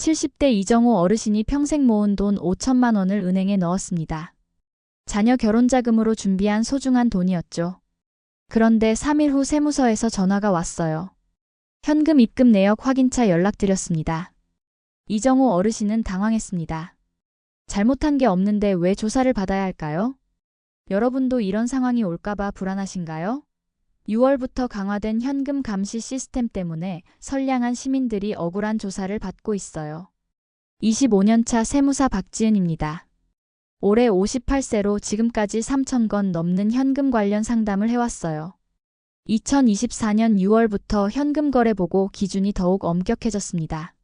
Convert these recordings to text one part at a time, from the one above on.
70대 이정호 어르신이 평생 모은 돈 5천만 원을 은행에 넣었습니다. 자녀 결혼 자금으로 준비한 소중한 돈이었죠. 그런데 3일 후 세무서에서 전화가 왔어요. 현금 입금 내역 확인차 연락드렸습니다. 이정호 어르신은 당황했습니다. 잘못한 게 없는데 왜 조사를 받아야 할까요? 여러분도 이런 상황이 올까봐 불안하신가요? 6월부터 강화된 현금 감시 시스템 때문에 선량한 시민들이 억울한 조사를 받고 있어요. 25년차 세무사 박지은입니다. 올해 58세로 지금까지 3천 건 넘는 현금 관련 상담을 해왔어요. 2024년 6월부터 현금 거래 보고 기준이 더욱 엄격해졌습니다.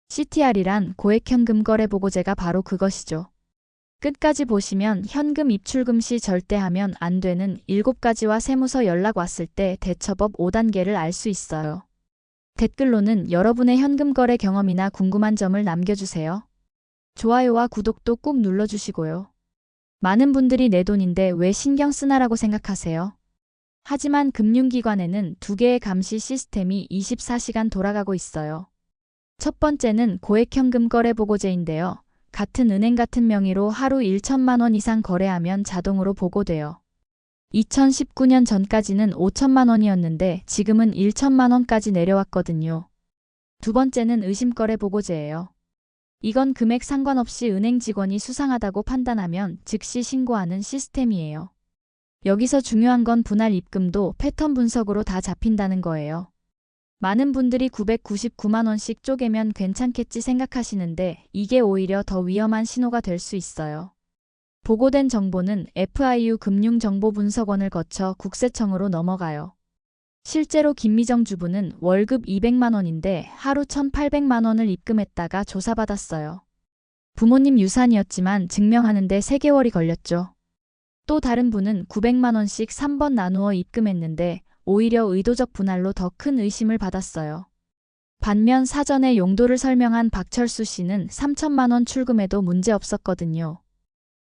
CTR이란 고액 현금 거래 보고제가 바로 그것이죠. 끝까지 보시면 현금 입출금 시 절대 하면 안 되는 7가지와 세무서 연락 왔을 때 대처법 5단계를 알 수 있어요. 댓글로는 여러분의 현금 거래 경험이나 궁금한 점을 남겨주세요. 좋아요와 구독도 꾹 눌러주시고요. 많은 분들이 내 돈인데 왜 신경 쓰나라고 생각하세요. 하지만 금융기관에는 2개의 감시 시스템이 24시간 돌아가고 있어요. 첫 번째는 고액 현금 거래 보고제인데요. 같은 은행 같은 명의로 하루 1천만 원 이상 거래하면 자동으로 보고돼요. 2019년 전까지는 5천만 원이었는데 지금은 1천만 원까지 내려왔거든요. 두 번째는 의심거래 보고제예요. 이건 금액 상관없이 은행 직원이 수상하다고 판단하면 즉시 신고하는 시스템이에요. 여기서 중요한 건 분할 입금도 패턴 분석으로 다 잡힌다는 거예요. 많은 분들이 999만 원씩 쪼개면 괜찮겠지 생각하시는데 이게 오히려 더 위험한 신호가 될 수 있어요. 보고된 정보는 FIU 금융정보분석원을 거쳐 국세청으로 넘어가요. 실제로 김미정 주부는 월급 200만 원인데 하루 1,800만 원을 입금했다가 조사받았어요. 부모님 유산이었지만 증명하는데 3개월이 걸렸죠. 또 다른 분은 900만 원씩 3번 나누어 입금했는데 오히려 의도적 분할로 더 큰 의심을 받았어요. 반면 사전에 용도를 설명한 박철수 씨는 3천만 원 출금해도 문제 없었거든요.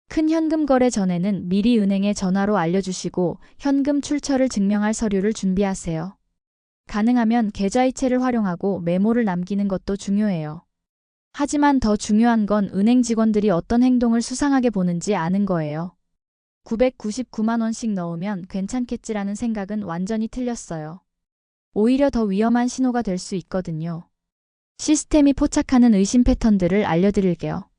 큰 현금 거래 전에는 미리 은행에 전화로 알려주시고 현금 출처를 증명할 서류를 준비하세요. 가능하면 계좌이체를 활용하고 메모를 남기는 것도 중요해요. 하지만 더 중요한 건 은행 직원들이 어떤 행동을 수상하게 보는지 아는 거예요. 999만 원씩 넣으면 괜찮겠지라는 생각은 완전히 틀렸어요. 오히려 더 위험한 신호가 될 수 있거든요. 시스템이 포착하는 의심 패턴들을 알려드릴게요.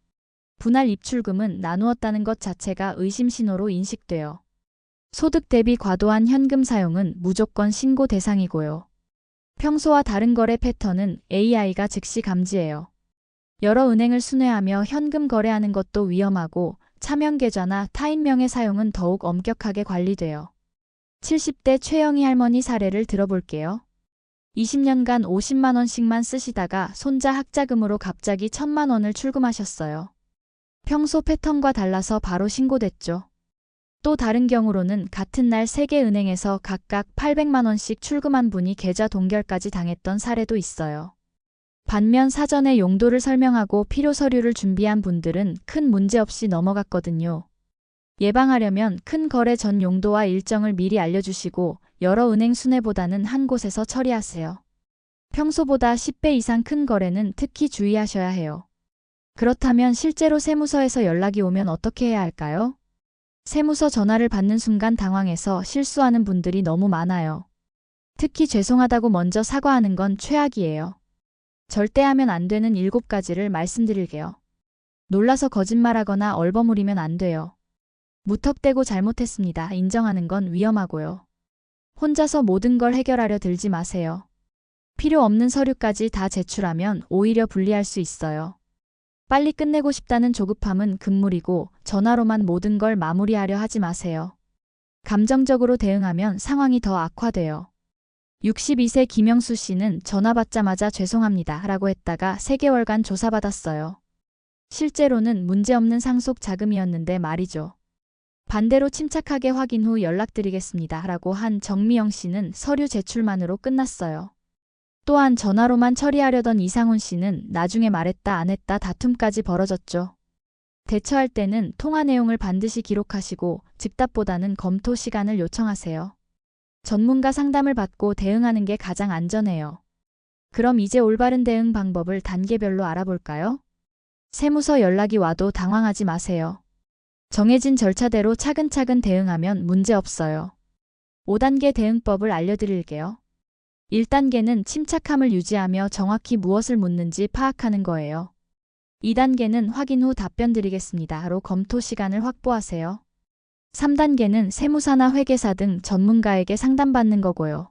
분할 입출금은 나누었다는 것 자체가 의심 신호로 인식돼요. 소득 대비 과도한 현금 사용은 무조건 신고 대상이고요. 평소와 다른 거래 패턴은 AI가 즉시 감지해요. 여러 은행을 순회하며 현금 거래하는 것도 위험하고 차명 계좌나 타인 명의 사용은 더욱 엄격하게 관리돼요. 70대 최영희 할머니 사례를 들어볼게요. 20년간 50만 원씩만 쓰시다가 손자 학자금으로 갑자기 1,000만 원을 출금하셨어요. 평소 패턴과 달라서 바로 신고됐죠. 또 다른 경우로는 같은 날 3개 은행에서 각각 800만 원씩 출금한 분이 계좌 동결까지 당했던 사례도 있어요. 반면 사전에 용도를 설명하고 필요 서류를 준비한 분들은 큰 문제 없이 넘어갔거든요. 예방하려면 큰 거래 전 용도와 일정을 미리 알려주시고 여러 은행 순회보다는 한 곳에서 처리하세요. 평소보다 10배 이상 큰 거래는 특히 주의하셔야 해요. 그렇다면 실제로 세무서에서 연락이 오면 어떻게 해야 할까요? 세무서 전화를 받는 순간 당황해서 실수하는 분들이 너무 많아요. 특히 죄송하다고 먼저 사과하는 건 최악이에요. 절대 하면 안 되는 7가지를 말씀드릴게요. 놀라서 거짓말하거나 얼버무리면 안 돼요. 무턱대고 잘못했습니다. 인정하는 건 위험하고요. 혼자서 모든 걸 해결하려 들지 마세요. 필요 없는 서류까지 다 제출하면 오히려 불리할 수 있어요. 빨리 끝내고 싶다는 조급함은 금물이고 전화로만 모든 걸 마무리하려 하지 마세요. 감정적으로 대응하면 상황이 더 악화돼요. 62세 김영수 씨는 전화 받자마자 죄송합니다 라고 했다가 3개월간 조사받았어요. 실제로는 문제없는 상속 자금이었는데 말이죠. 반대로 침착하게 확인 후 연락드리겠습니다 라고 한 정미영 씨는 서류 제출만으로 끝났어요. 또한 전화로만 처리하려던 이상훈 씨는 나중에 말했다 안 했다 다툼까지 벌어졌죠. 대처할 때는 통화 내용을 반드시 기록하시고 즉답보다는 검토 시간을 요청하세요. 전문가 상담을 받고 대응하는 게 가장 안전해요. 그럼 이제 올바른 대응 방법을 단계별로 알아볼까요? 세무서 연락이 와도 당황하지 마세요. 정해진 절차대로 차근차근 대응하면 문제 없어요. 5단계 대응법을 알려드릴게요. 1단계는 침착함을 유지하며 정확히 무엇을 묻는지 파악하는 거예요. 2단계는 확인 후 답변 드리겠습니다.로 검토 시간을 확보하세요. 3단계는 세무사나 회계사 등 전문가에게 상담받는 거고요.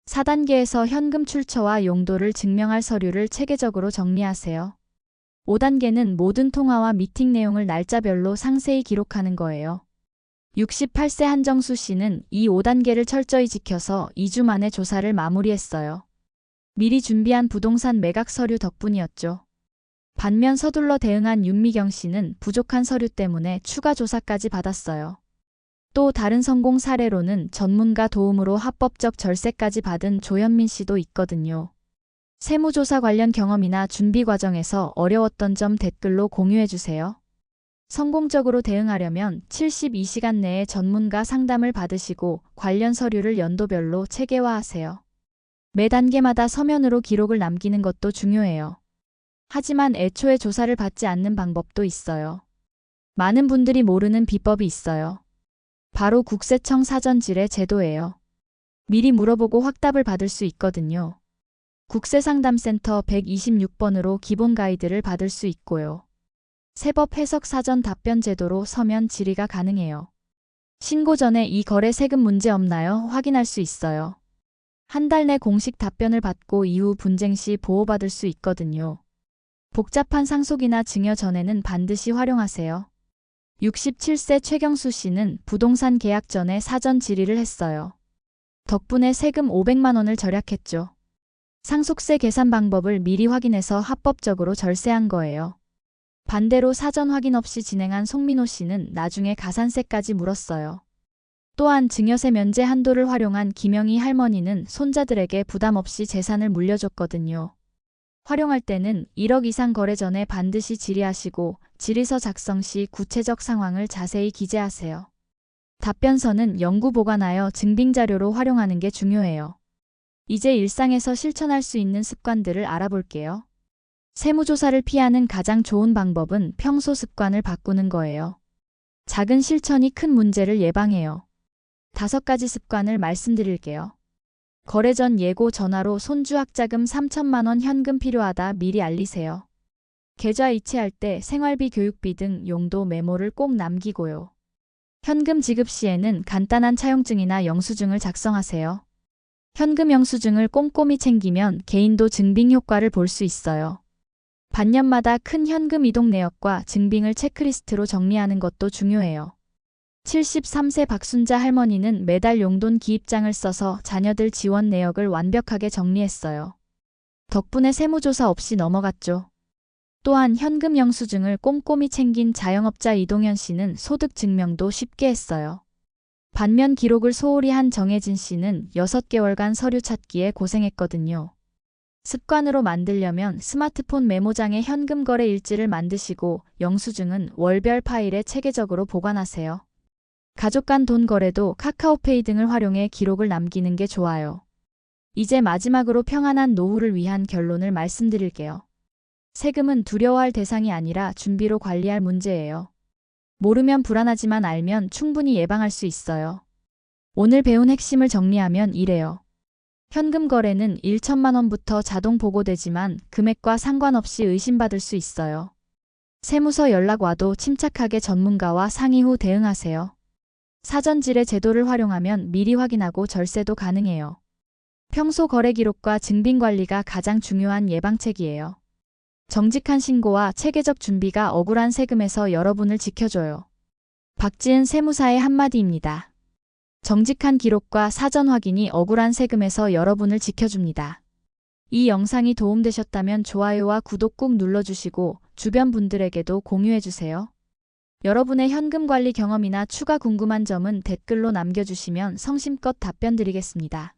4단계에서 현금 출처와 용도를 증명할 서류를 체계적으로 정리하세요. 5단계는 모든 통화와 미팅 내용을 날짜별로 상세히 기록하는 거예요. 68세 한정수 씨는 이 5단계를 철저히 지켜서 2주 만에 조사를 마무리했어요. 미리 준비한 부동산 매각 서류 덕분이었죠. 반면 서둘러 대응한 윤미경 씨는 부족한 서류 때문에 추가 조사까지 받았어요. 또 다른 성공 사례로는 전문가 도움으로 합법적 절세까지 받은 조현민 씨도 있거든요. 세무조사 관련 경험이나 준비 과정에서 어려웠던 점 댓글로 공유해주세요. 성공적으로 대응하려면 72시간 내에 전문가 상담을 받으시고 관련 서류를 연도별로 체계화하세요. 매 단계마다 서면으로 기록을 남기는 것도 중요해요. 하지만 애초에 조사를 받지 않는 방법도 있어요. 많은 분들이 모르는 비법이 있어요. 바로 국세청 사전지뢰 제도예요. 미리 물어보고 확답을 받을 수 있거든요. 국세상담센터 126번으로 기본 가이드를 받을 수 있고요. 세법 해석 사전 답변 제도로 서면 질의가 가능해요. 신고 전에 이 거래 세금 문제 없나요? 확인할 수 있어요. 한 달 내 공식 답변을 받고 이후 분쟁 시 보호받을 수 있거든요. 복잡한 상속이나 증여 전에는 반드시 활용하세요. 67세 최경수 씨는 부동산 계약 전에 사전 질의를 했어요. 덕분에 세금 500만 원을 절약했죠. 상속세 계산 방법을 미리 확인해서 합법적으로 절세한 거예요. 반대로 사전 확인 없이 진행한 송민호 씨는 나중에 가산세까지 물었어요. 또한 증여세 면제 한도를 활용한 김영희 할머니는 손자들에게 부담 없이 재산을 물려줬거든요. 활용할 때는 1억 이상 거래 전에 반드시 질의하시고 질의서 작성 시 구체적 상황을 자세히 기재하세요. 답변서는 영구 보관하여 증빙자료로 활용하는 게 중요해요. 이제 일상에서 실천할 수 있는 습관들을 알아볼게요. 세무조사를 피하는 가장 좋은 방법은 평소 습관을 바꾸는 거예요. 작은 실천이 큰 문제를 예방해요. 5가지 습관을 말씀드릴게요. 거래 전 예고 전화로 손주학자금 3천만 원 현금 필요하다 미리 알리세요. 계좌 이체할 때 생활비, 교육비 등 용도 메모를 꼭 남기고요. 현금 지급 시에는 간단한 차용증이나 영수증을 작성하세요. 현금 영수증을 꼼꼼히 챙기면 개인도 증빙 효과를 볼 수 있어요. 반년마다 큰 현금 이동 내역과 증빙을 체크리스트로 정리하는 것도 중요해요. 73세 박순자 할머니는 매달 용돈 기입장을 써서 자녀들 지원 내역을 완벽하게 정리했어요. 덕분에 세무조사 없이 넘어갔죠. 또한 현금 영수증을 꼼꼼히 챙긴 자영업자 이동현 씨는 소득 증명도 쉽게 했어요. 반면 기록을 소홀히 한 정혜진 씨는 6개월간 서류 찾기에 고생했거든요. 습관으로 만들려면 스마트폰 메모장에 현금 거래 일지를 만드시고 영수증은 월별 파일에 체계적으로 보관하세요. 가족 간 돈 거래도 카카오페이 등을 활용해 기록을 남기는 게 좋아요. 이제 마지막으로 평안한 노후를 위한 결론을 말씀드릴게요. 세금은 두려워할 대상이 아니라 준비로 관리할 문제예요. 모르면 불안하지만 알면 충분히 예방할 수 있어요. 오늘 배운 핵심을 정리하면 이래요. 현금 거래는 1천만 원부터 자동 보고되지만 금액과 상관없이 의심받을 수 있어요. 세무서 연락 와도 침착하게 전문가와 상의 후 대응하세요. 사전지뢰 제도를 활용하면 미리 확인하고 절세도 가능해요. 평소 거래 기록과 증빙 관리가 가장 중요한 예방책이에요. 정직한 신고와 체계적 준비가 억울한 세금에서 여러분을 지켜줘요. 박지은 세무사의 한마디입니다. 정직한 기록과 사전 확인이 억울한 세금에서 여러분을 지켜줍니다. 이 영상이 도움되셨다면 좋아요와 구독 꾹 눌러주시고 주변 분들에게도 공유해주세요. 여러분의 현금 관리 경험이나 추가 궁금한 점은 댓글로 남겨주시면 성심껏 답변 드리겠습니다.